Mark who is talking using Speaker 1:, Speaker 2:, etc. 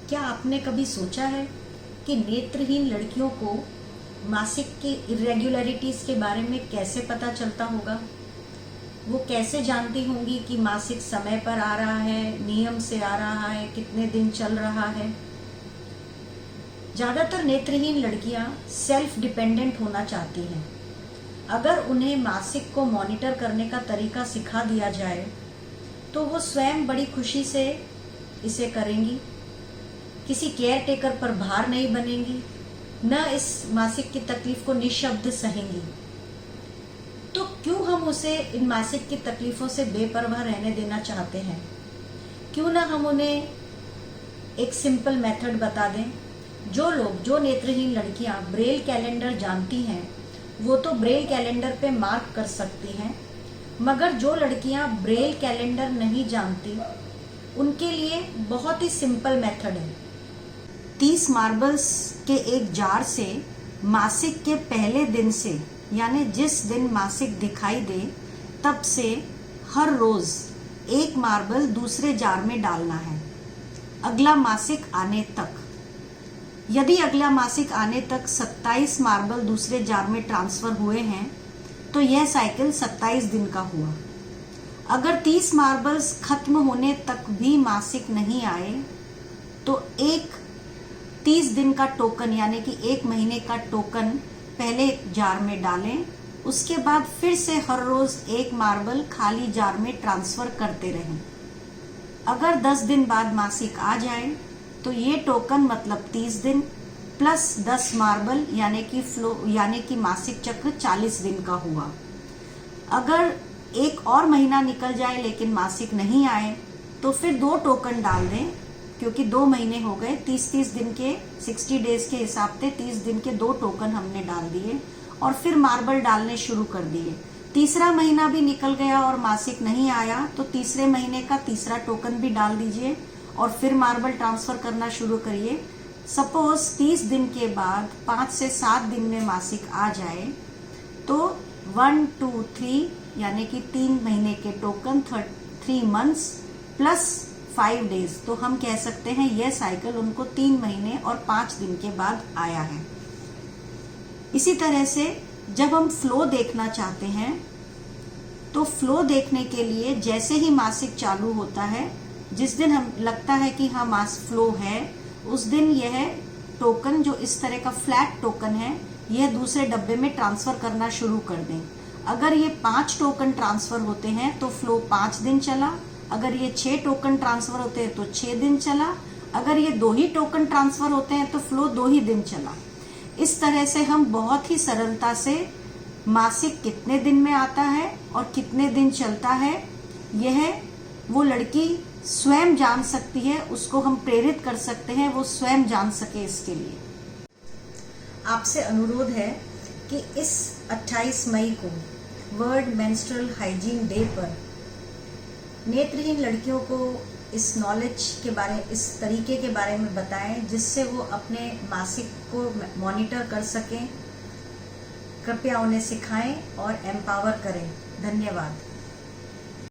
Speaker 1: क्या आपने कभी सोचा है कि नेत्रहीन लड़कियों को मासिक के इरेगुलरिटीज के बारे में कैसे पता चलता होगा? वो कैसे जानती होंगी कि मासिक समय पर आ रहा है, नियम से आ रहा है, कितने दिन चल रहा है? ज़्यादातर नेत्रहीन लड़कियां सेल्फ डिपेंडेंट होना चाहती हैं। अगर उन्हें मासिक को मॉनिटर करने का तरीका सिखा दिया जाए तो वो स्वयं बड़ी खुशी से इसे करेंगी, किसी केयर टेकर पर भार नहीं बनेंगी, न इस मासिक की तकलीफ को निःशब्द सहेंगी। तो क्यों हम उसे इन मासिक की तकलीफों से बेपरवाह रहने देना चाहते हैं? क्यों ना हम उन्हें एक सिंपल मेथड बता दें। जो नेत्रहीन लड़कियां ब्रेल कैलेंडर जानती हैं वो तो ब्रेल कैलेंडर पे मार्क कर सकती हैं, मगर जो लड़कियां ब्रेल कैलेंडर नहीं जानती उनके लिए बहुत ही सिंपल मेथड है। 30 मार्बल्स के एक जार से मासिक के पहले दिन से, यानी जिस दिन मासिक दिखाई दे तब से हर रोज एक मार्बल दूसरे जार में डालना है, अगला मासिक आने तक। यदि अगला मासिक आने तक 27 मार्बल दूसरे जार में ट्रांसफर हुए हैं तो यह साइकिल 27 दिन का हुआ। अगर 30 मार्बल्स खत्म होने तक भी मासिक नहीं आए तो एक 30 दिन का टोकन, यानी कि 1 महीने का टोकन पहले जार में डालें। उसके बाद फिर से हर रोज एक मार्बल खाली जार में ट्रांसफर करते रहें। अगर 10 दिन बाद मासिक आ जाए तो ये टोकन मतलब 30 दिन प्लस 10 मार्बल यानी कि मासिक चक्र 40 दिन का हुआ। अगर एक और महीना निकल जाए लेकिन मासिक नहीं आए तो फिर 2 टोकन डाल दें, क्योंकि 2 महीने हो गए। 30 दिन के 60 डेज के हिसाब से 30 दिन के 2 टोकन हमने डाल दिए और फिर मार्बल डालने शुरू कर दिए। तीसरा महीना भी निकल गया और मासिक नहीं आया तो तीसरे महीने का तीसरा टोकन भी डाल दीजिए और फिर मार्बल ट्रांसफर करना शुरू करिए। सपोज 30 दिन के बाद 5 से 7 दिन में मासिक आ जाए तो 1 2 3 यानी कि 3 महीने के टोकन 3 मंथ्स प्लस 5 डेज, तो हम कह सकते हैं यह साइकिल उनको 3 महीने और 5 दिन के बाद आया है। इसी तरह से जब हम फ्लो देखना चाहते हैं तो फ्लो देखने के लिए जैसे ही मासिक चालू होता है, जिस दिन हम लगता है कि हाँ मास फ्लो है, उस दिन यह टोकन जो इस तरह का फ्लैट टोकन है यह दूसरे डब्बे में ट्रांसफर करना शुरू कर दें। अगर ये 5 टोकन ट्रांसफर होते हैं तो फ्लो 5 दिन चला। अगर ये 6 टोकन ट्रांसफर होते हैं तो 6 दिन चला। अगर ये 2 ही टोकन ट्रांसफर होते हैं तो फ्लो 2 ही दिन चला। इस तरह से हम बहुत ही सरलता से मासिक कितने दिन में आता है और कितने दिन चलता है यह वो लड़की स्वयं जान सकती है। उसको हम प्रेरित कर सकते हैं वो स्वयं जान सके। इसके लिए आपसे अनुरोध है कि इस 28 मई को वर्ल्ड मेंस्ट्रुअल हाइजीन डे पर नेत्रहीन लड़कियों को इस नॉलेज के बारे, इस तरीके के बारे में बताएं जिससे वो अपने मासिक को मॉनिटर कर सकें। कृपया उन्हें सिखाएं और एम्पावर करें। धन्यवाद।